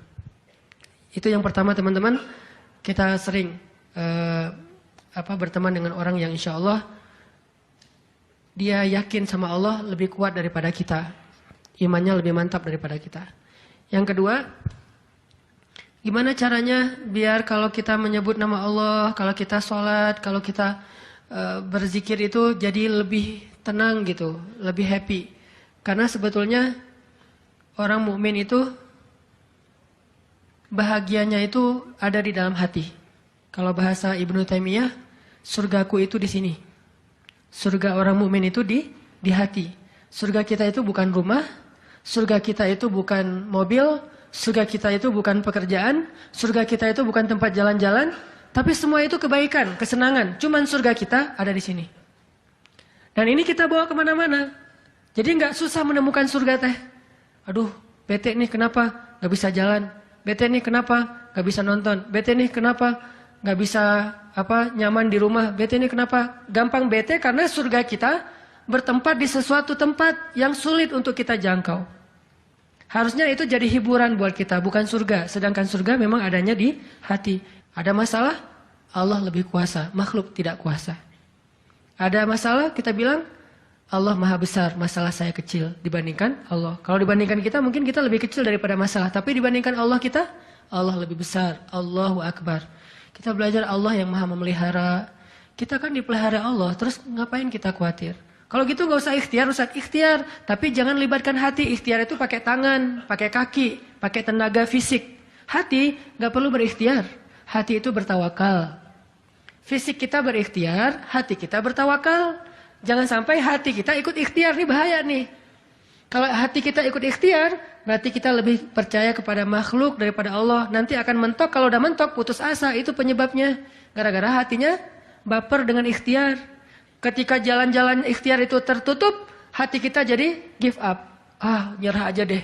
Itu yang pertama teman-teman. Kita sering berteman dengan orang yang insya Allah dia yakin sama Allah lebih kuat daripada kita. Imannya lebih mantap daripada kita. Yang kedua, gimana caranya biar kalau kita menyebut nama Allah, kalau kita sholat, kalau kita berzikir itu jadi lebih tenang gitu, lebih happy. Karena sebetulnya orang mukmin itu bahagianya itu ada di dalam hati. Kalau bahasa Ibnu Taimiyah, surgaku itu di sini. Surga orang mukmin itu di hati. Surga kita itu bukan rumah, surga kita itu bukan mobil, surga kita itu bukan pekerjaan, surga kita itu bukan tempat jalan-jalan, tapi semua itu kebaikan, kesenangan. Cuman surga kita ada di sini. Dan ini kita bawa kemana-mana. Jadi nggak susah menemukan surga teh. Aduh, bete nih kenapa nggak bisa jalan? Bete nih kenapa nggak bisa nonton? Bete nih kenapa nggak bisa nyaman di rumah? Bete nih kenapa? Gampang bete karena surga kita bertempat di sesuatu tempat yang sulit untuk kita jangkau. Harusnya itu jadi hiburan buat kita, bukan surga. Sedangkan surga memang adanya di hati. Ada masalah, Allah lebih kuasa, makhluk tidak kuasa. Ada masalah, kita bilang, Allah maha besar, masalah saya kecil dibandingkan Allah. Kalau dibandingkan kita, mungkin kita lebih kecil daripada masalah. Tapi dibandingkan Allah kita, Allah lebih besar. Allahu Akbar. Kita belajar Allah yang maha memelihara. Kita kan dipelihara Allah, terus ngapain kita khawatir? Kalau gitu nggak usah ikhtiar, Ustaz. Ikhtiar, tapi jangan libatkan hati. Ikhtiar itu pakai tangan, pakai kaki, pakai tenaga fisik. Hati nggak perlu berikhtiar. Hati itu bertawakal. Fisik kita berikhtiar, hati kita bertawakal. Jangan sampai hati kita ikut ikhtiar, ini bahaya nih. Kalau hati kita ikut ikhtiar, berarti kita lebih percaya kepada makhluk daripada Allah. Nanti akan mentok, kalau udah mentok putus asa, itu penyebabnya. Gara-gara hatinya baper dengan ikhtiar. Ketika jalan-jalan ikhtiar itu tertutup, hati kita jadi give up. Nyerah aja deh.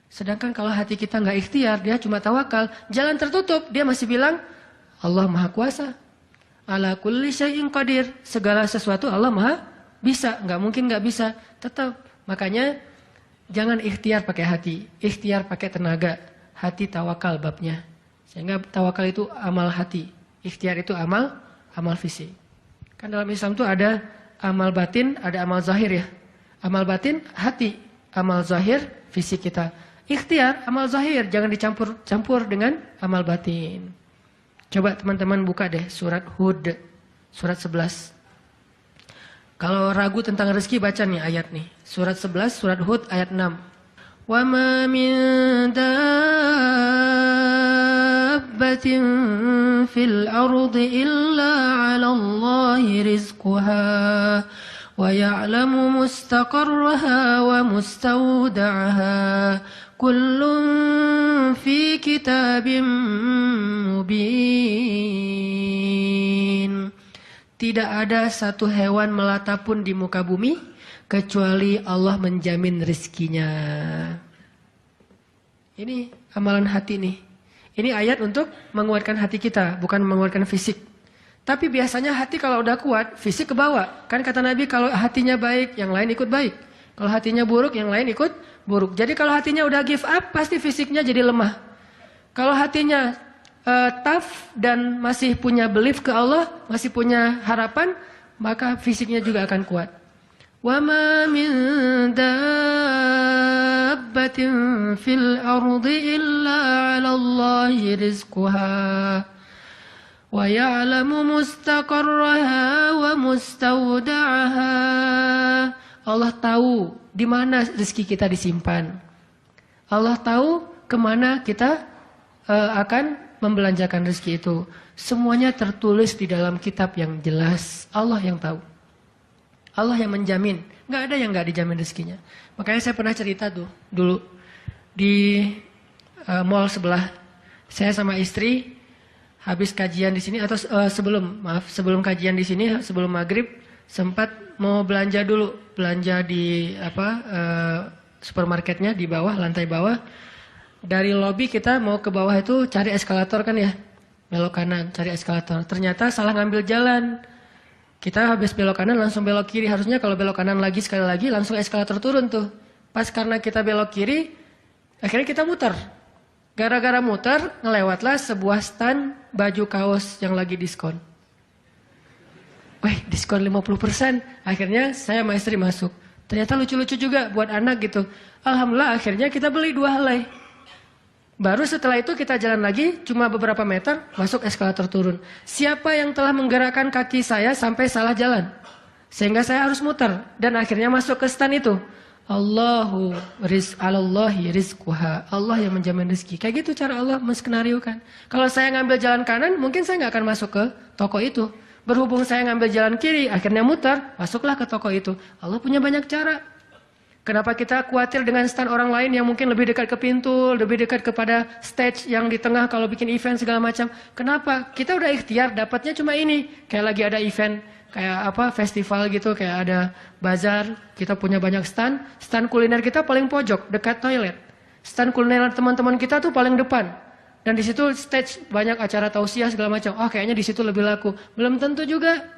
Sedangkan kalau hati kita nggak ikhtiar, dia cuma tawakal. Jalan tertutup, dia masih bilang, Allah maha kuasa. Ala kulli syai'in qadir. Segala sesuatu Allah maha bisa. Nggak mungkin nggak bisa. Tetap. Makanya jangan ikhtiar pakai hati. Ikhtiar pakai tenaga. Hati tawakal babnya. Sehingga tawakal itu amal hati. Ikhtiar itu amal fisik. Kan dalam Islam itu ada amal batin, ada amal zahir ya. Amal batin hati. Amal zahir fisik kita. Ikhtiar amal zahir. Jangan dicampur dengan amal batin. Coba teman-teman buka deh surat Hud, surat 11. Kalau ragu tentang rezeki baca nih ayat nih. Surat 11, surat Hud ayat 6. Wa ma min dabbatin fil ardi illa 'ala Allahi rizquha wa ya'lamu mustaqarraha wa mustawda'aha. Kullun fi kitabim mubin. Tidak ada satu hewan melata pun di muka bumi kecuali Allah menjamin rizkinya. Ini amalan hati nih. Ini ayat untuk menguatkan hati kita, bukan menguatkan fisik. Tapi biasanya hati kalau udah kuat, fisik kebawa. Kan kata Nabi kalau hatinya baik, yang lain ikut baik. Kalau hatinya buruk, yang lain ikut buruk. Jadi kalau hatinya udah give up, pasti fisiknya jadi lemah. Kalau hatinya tough dan masih punya belief ke Allah, masih punya harapan, maka fisiknya juga akan kuat. Wa ma min dabbatin fil ardi illa 'ala Allahi rizquha wa ya'lamu mustaqarraha wa mustawda'aha. Allah tahu di mana rezeki kita disimpan. Allah tahu kemana kita akan membelanjakan rezeki itu? Semuanya tertulis di dalam kitab yang jelas. Allah yang tahu. Allah yang menjamin. Nggak ada yang nggak dijamin rezekinya. Makanya saya pernah cerita tuh dulu di mall sebelah. Saya sama istri habis kajian di sini atau sebelum kajian di sini, sebelum maghrib sempat mau belanja dulu, belanja di supermarketnya di bawah, lantai bawah. Dari lobi kita mau ke bawah itu cari eskalator kan ya, belok kanan cari eskalator. Ternyata salah ngambil jalan. Kita habis belok kanan langsung belok kiri. Harusnya kalau belok kanan lagi sekali lagi langsung eskalator turun tuh. Pas karena kita belok kiri, akhirnya kita muter. Gara-gara muter, ngelewatlah sebuah stand baju kaos yang lagi diskon. Wih, diskon 50%. Akhirnya saya sama istri masuk. Ternyata lucu-lucu juga buat anak gitu. Alhamdulillah akhirnya kita beli 2 helai. Baru setelah itu kita jalan lagi, cuma beberapa meter, masuk eskalator turun. Siapa yang telah menggerakkan kaki saya sampai salah jalan? Sehingga saya harus muter. Dan akhirnya masuk ke stand itu. Alallahi rizquha. Allah yang menjamin rezeki. Kayak gitu cara Allah menskenariokan. Kalau saya ngambil jalan kanan, mungkin saya nggak akan masuk ke toko itu. Berhubung saya ngambil jalan kiri, akhirnya muter, masuklah ke toko itu. Allah punya banyak cara. Kenapa kita khawatir dengan stand orang lain yang mungkin lebih dekat ke pintu, lebih dekat kepada stage yang di tengah kalau bikin event segala macam. Kenapa? Kita udah ikhtiar, dapatnya cuma ini. Kayak lagi ada event, kayak festival gitu, kayak ada bazar, kita punya banyak stand. Stand kuliner kita paling pojok, dekat toilet. Stand kuliner teman-teman kita tuh paling depan. Dan di situ stage banyak acara tausiah segala macam. Oh, kayaknya di situ lebih laku. Belum tentu juga.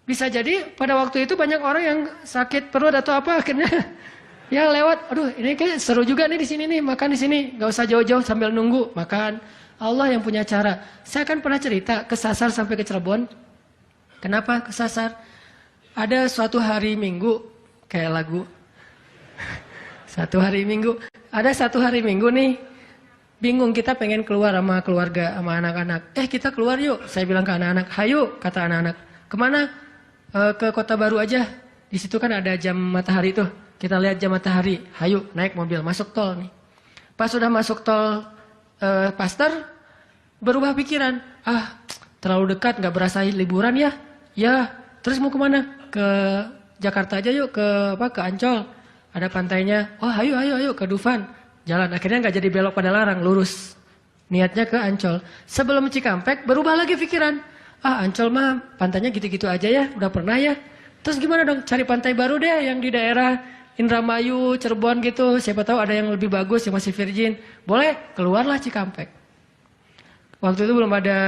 Bisa jadi pada waktu itu banyak orang yang sakit perut atau apa akhirnya ya lewat. Aduh, ini kayak seru juga nih di sini nih, makan di sini. Gak usah jauh-jauh sambil nunggu makan. Allah yang punya cara. Saya kan pernah cerita kesasar sampai ke Cirebon. Kenapa kesasar? Ada suatu hari Minggu kayak lagu. Satu hari Minggu. Ada satu hari Minggu nih. Bingung kita pengen keluar sama keluarga, sama anak-anak. Kita keluar yuk. Saya bilang ke anak-anak, hayu, kata anak-anak. Kemana? Ke Kota Baru aja. Di situ kan ada jam matahari tuh. Kita lihat jam matahari. Hayu, naik mobil, masuk tol nih. Pas sudah masuk tol Paster, berubah pikiran. Terlalu dekat, nggak berasa liburan ya? Ya, terus mau kemana? Ke Jakarta aja yuk, ke Ancol. Ada pantainya. Oh, ayo ke Dufan. Jalan, akhirnya nggak jadi belok pada larang, lurus. Niatnya ke Ancol. Sebelum Cikampek, berubah lagi pikiran. Ancol mah pantainya gitu-gitu aja ya, udah pernah ya. Terus gimana dong, cari pantai baru deh yang di daerah Indramayu, Cirebon gitu. Siapa tahu ada yang lebih bagus, yang masih virgin. Boleh, keluarlah Cikampek. Waktu itu belum ada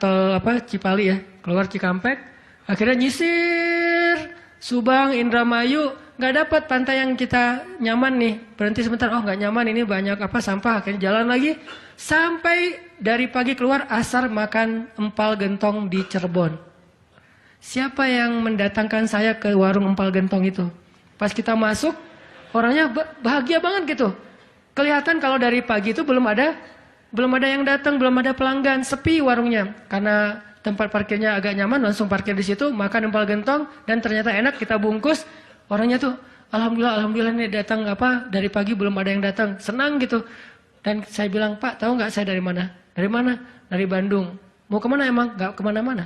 tol Cipali ya, keluar Cikampek. Akhirnya nyisir, Subang, Indramayu, nggak dapat pantai yang kita nyaman nih. Berhenti sebentar, nggak nyaman ini banyak sampah. Akhirnya jalan lagi. Sampai dari pagi keluar asar makan empal gentong di Cirebon. Siapa yang mendatangkan saya ke warung empal gentong itu? Pas kita masuk, orangnya bahagia banget gitu. Kelihatan kalau dari pagi itu belum ada yang datang, belum ada pelanggan, sepi warungnya. Karena tempat parkirnya agak nyaman, langsung parkir di situ, makan empal gentong dan ternyata enak, kita bungkus. Orangnya tuh alhamdulillah nih datang dari pagi belum ada yang datang, senang gitu. Dan saya bilang, Pak, tahu nggak saya dari mana? Dari mana? Dari Bandung. Mau kemana emang? Nggak kemana-mana.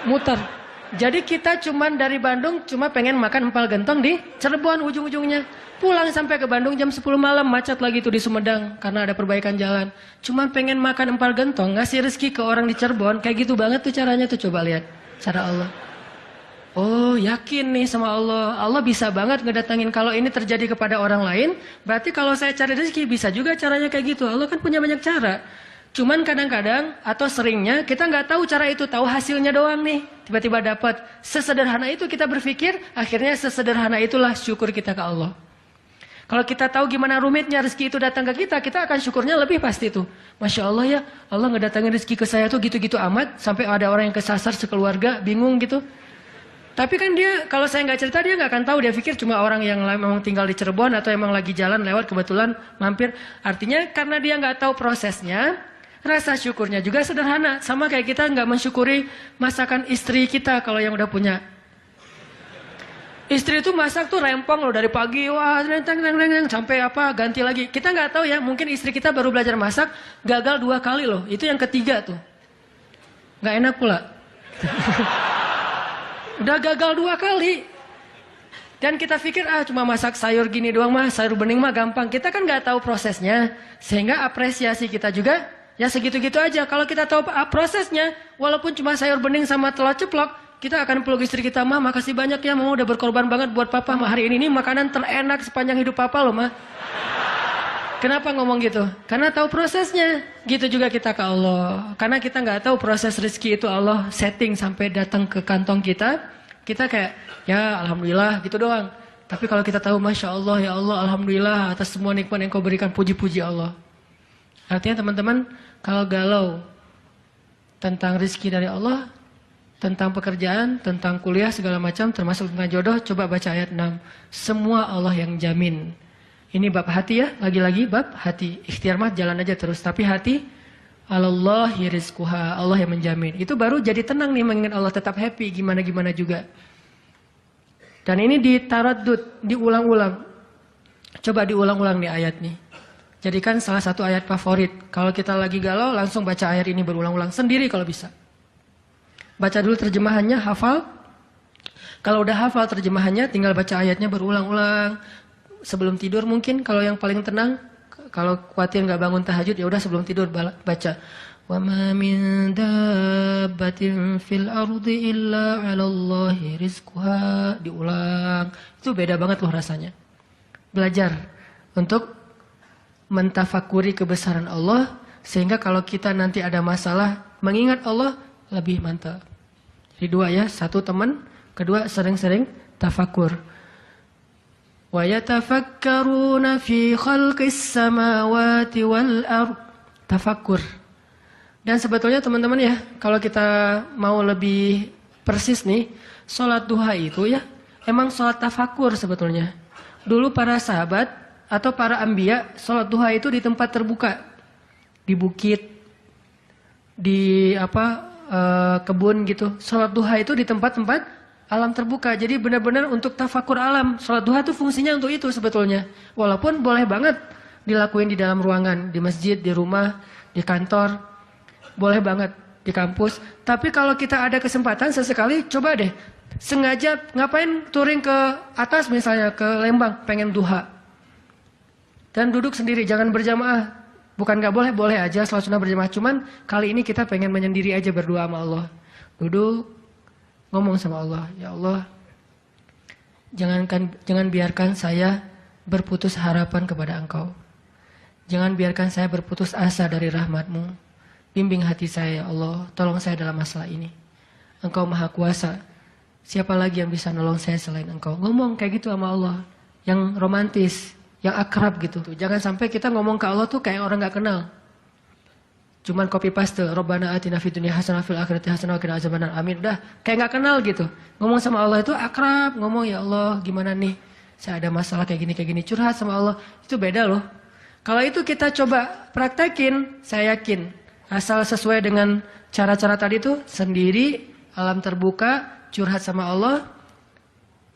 Muter. Jadi kita dari Bandung cuma pengen makan empal gentong di Cirebon ujung-ujungnya. Pulang sampai ke Bandung jam 10 malam, macet lagi tuh di Sumedang karena ada perbaikan jalan. Cuma pengen makan empal gentong, ngasih rezeki ke orang di Cirebon, kayak gitu banget tuh caranya tuh, coba lihat cara Allah. Oh, yakin nih sama Allah. Allah bisa banget ngedatangin. Kalau ini terjadi kepada orang lain, berarti kalau saya cari rezeki bisa juga caranya kayak gitu. Allah kan punya banyak cara. Cuman kadang-kadang atau seringnya kita nggak tahu cara itu, tahu hasilnya doang nih. Tiba-tiba dapat. Sesederhana itu kita berpikir, akhirnya sesederhana itulah syukur kita ke Allah. Kalau kita tahu gimana rumitnya rezeki itu datang ke kita akan syukurnya lebih pasti tuh. Masya Allah ya, Allah ngedatangin rezeki ke saya tuh gitu-gitu amat, sampai ada orang yang kesasar sekeluarga, bingung gitu. Tapi kan dia, kalau saya nggak cerita dia nggak akan tahu. Dia pikir cuma orang yang memang tinggal di Cirebon atau emang lagi jalan lewat kebetulan mampir. Artinya karena dia nggak tahu prosesnya, rasa syukurnya juga sederhana. Sama kayak kita nggak mensyukuri masakan istri kita kalau yang udah punya. Istri itu masak tuh rempong loh dari pagi, wah sampai apa ganti lagi. Kita nggak tahu ya, mungkin istri kita baru belajar masak, gagal 2 kali loh. Itu yang ketiga tuh, nggak enak pula. Udah gagal 2 kali. Dan kita pikir cuma masak sayur gini doang mah, sayur bening mah gampang. Kita kan nggak tahu prosesnya, sehingga apresiasi kita juga ya segitu-gitu aja. Kalau kita tahu prosesnya, walaupun cuma sayur bening sama telur ceplok, kita akan peluk istri kita, mah makasih banyak ya, mama udah berkorban banget buat papa, mah hari ini makanan terenak sepanjang hidup papa loh mah. Kenapa ngomong gitu? Karena tahu prosesnya. Gitu juga kita ke Allah. Karena kita nggak tahu proses rezeki itu Allah setting sampai datang ke kantong kita. Kita kayak ya alhamdulillah gitu doang. Tapi kalau kita tahu masya Allah ya Allah alhamdulillah atas semua nikmat yang kau berikan, puji-puji Allah. Artinya teman-teman kalau galau tentang rezeki dari Allah, tentang pekerjaan, tentang kuliah segala macam, termasuk tentang jodoh, coba baca ayat 6. Semua Allah yang jamin. Ini bab hati ya, lagi-lagi bab hati. Ikhtiar mah jalan aja terus, tapi hati Allahi rizquha, Allah yang menjamin. Itu baru jadi tenang nih mengingat Allah, tetap happy gimana-gimana juga. Dan ini ditaraddud, diulang-ulang. Coba diulang-ulang nih ayat nih. Jadikan salah satu ayat favorit. Kalau kita lagi galau, langsung baca ayat ini berulang-ulang sendiri kalau bisa. Baca dulu terjemahannya, hafal. Kalau udah hafal terjemahannya, tinggal baca ayatnya berulang-ulang. Sebelum tidur mungkin, kalau yang paling tenang. Kalau khawatir nggak bangun tahajud, ya udah sebelum tidur baca. Wa ma min dabbatin fil ardi illa 'alallahi rizquha. Diulang. Itu beda banget loh rasanya. Belajar untuk mentafakuri kebesaran Allah, sehingga kalau kita nanti ada masalah, mengingat Allah lebih mantap. Jadi 2 ya, 1 teman, kedua sering-sering tafakur. Wa yatafakkaruna fi khalqis samawati wal ard. Tafakur. Dan sebetulnya teman-teman ya, kalau kita mau lebih persis nih, sholat duha itu ya, emang sholat tafakur sebetulnya. Dulu para sahabat atau para anbiya, sholat duha itu di tempat terbuka. Di bukit, di kebun gitu. Sholat duha itu di tempat-tempat alam terbuka. Jadi benar-benar untuk tafakur alam. Sholat duha itu fungsinya untuk itu sebetulnya. Walaupun boleh banget dilakuin di dalam ruangan, di masjid, di rumah, di kantor. Boleh banget di kampus. Tapi kalau kita ada kesempatan sesekali, coba deh. Sengaja ngapain touring ke atas misalnya, ke Lembang, pengen duha. Dan duduk sendiri, jangan berjamaah. Bukan gak boleh, boleh aja sholat sunnah berjamaah. Cuman kali ini kita pengen menyendiri aja berdoa sama Allah. Duduk, ngomong sama Allah. Ya Allah, jangan biarkan saya berputus harapan kepada Engkau. Jangan biarkan saya berputus asa dari rahmat-Mu. Bimbing hati saya ya Allah, tolong saya dalam masalah ini. Engkau maha kuasa. Siapa lagi yang bisa nolong saya selain Engkau? Ngomong kayak gitu sama Allah. Yang romantis. Yang akrab gitu. Jangan sampai kita ngomong ke Allah tuh kayak orang gak kenal. Cuman copy paste. Rabbana atina fid dunya hasanah fil akhirati hasanah wa qina azabannar. Amin. Udah kayak gak kenal gitu. Ngomong sama Allah itu akrab. Ngomong ya Allah gimana nih. Saya ada masalah kayak gini. Curhat sama Allah. Itu beda loh. Kalau itu kita coba praktekin. Saya yakin. Asal sesuai dengan cara-cara tadi tuh. Sendiri. Alam terbuka. Curhat sama Allah.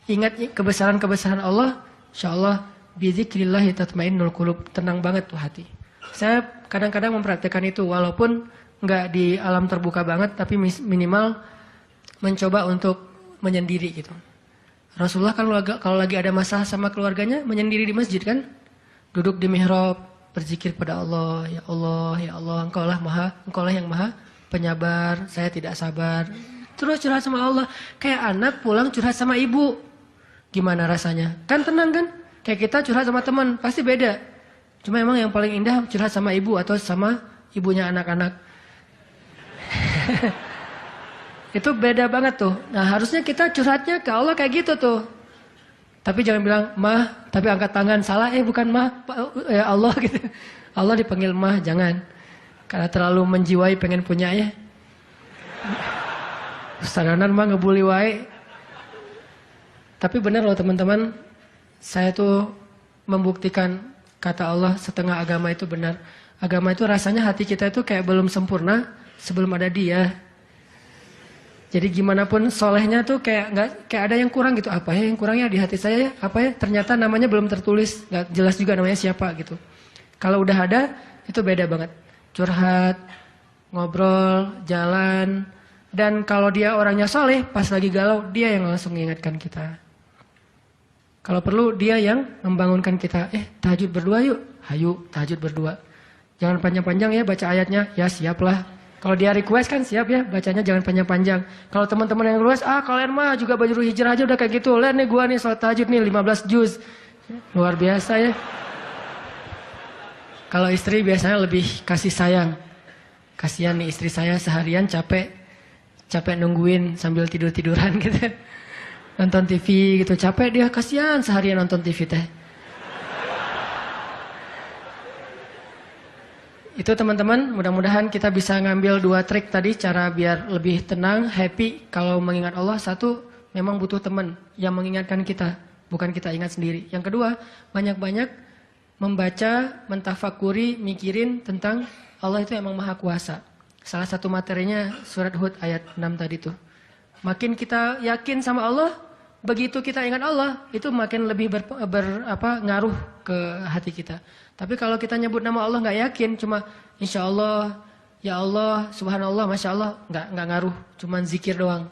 Ingat kebesaran-kebesaran Allah. Insya Allah. Bizikrillahi tatmainnul qulub. Tenang banget tuh hati. Saya kadang-kadang mempraktekkan itu walaupun nggak di alam terbuka banget, tapi minimal mencoba untuk menyendiri gitu. Rasulullah kan kalau lagi ada masalah sama keluarganya menyendiri di masjid kan, duduk di mihrab berzikir pada Allah, ya Allah, ya Allah, Engkau lah yang maha penyabar, saya tidak sabar. Terus curhat sama Allah, kayak anak pulang curhat sama ibu, gimana rasanya? Kan tenang kan? Kayak kita curhat sama teman, pasti beda. Cuma emang yang paling indah curhat sama ibu atau sama ibunya anak-anak. Itu beda banget tuh. Nah harusnya kita curhatnya ke Allah kayak gitu tuh. Tapi jangan bilang, mah, tapi angkat tangan. Salah, bukan mah, ya Allah gitu. Allah dipanggil mah, jangan. Karena terlalu menjiwai pengen punya ya. Sadaran mah ngebuli wae. Tapi benar loh teman-teman. Saya tuh membuktikan kata Allah setengah agama itu benar. Agama itu rasanya hati kita itu kayak belum sempurna sebelum ada Dia. Jadi gimana pun solehnya tuh kayak nggak kayak ada yang kurang gitu. Apa ya yang kurangnya di hati saya ya? Apa ya? Ternyata namanya belum tertulis, nggak jelas juga namanya siapa gitu. Kalau udah ada itu beda banget. Curhat, ngobrol, jalan, dan kalau dia orangnya soleh, pas lagi galau dia yang langsung mengingatkan kita. Kalau perlu dia yang membangunkan kita. Tahajud berdua yuk. Hayu, tahajud berdua. Jangan panjang-panjang ya baca ayatnya. Ya siap lah. Kalau dia request kan siap ya bacanya jangan panjang-panjang. Kalau teman-teman yang request, kalian mah juga baju hijrah aja udah kayak gitu. Lihat nih gua nih sholat tahajud nih 15 juz. Luar biasa ya. Kalau istri biasanya lebih kasih sayang. Kasihan nih istri saya seharian capek nungguin sambil tidur-tiduran gitu. Nonton TV gitu, capek dia, kasihan seharian nonton TV teh. Itu teman-teman, mudah-mudahan kita bisa ngambil 2 trik tadi, cara biar lebih tenang, happy. Kalau mengingat Allah, 1, memang butuh teman yang mengingatkan kita, bukan kita ingat sendiri. Yang kedua, banyak-banyak membaca, mentafakuri, mikirin tentang Allah itu emang maha kuasa. Salah satu materinya surat Hud ayat 6 tadi tuh. Makin kita yakin sama Allah, begitu kita ingat Allah, itu makin lebih ngaruh ke hati kita. Tapi kalau kita nyebut nama Allah nggak yakin, cuma insya Allah, ya Allah, subhanallah, masya Allah, nggak ngaruh, cuma zikir doang.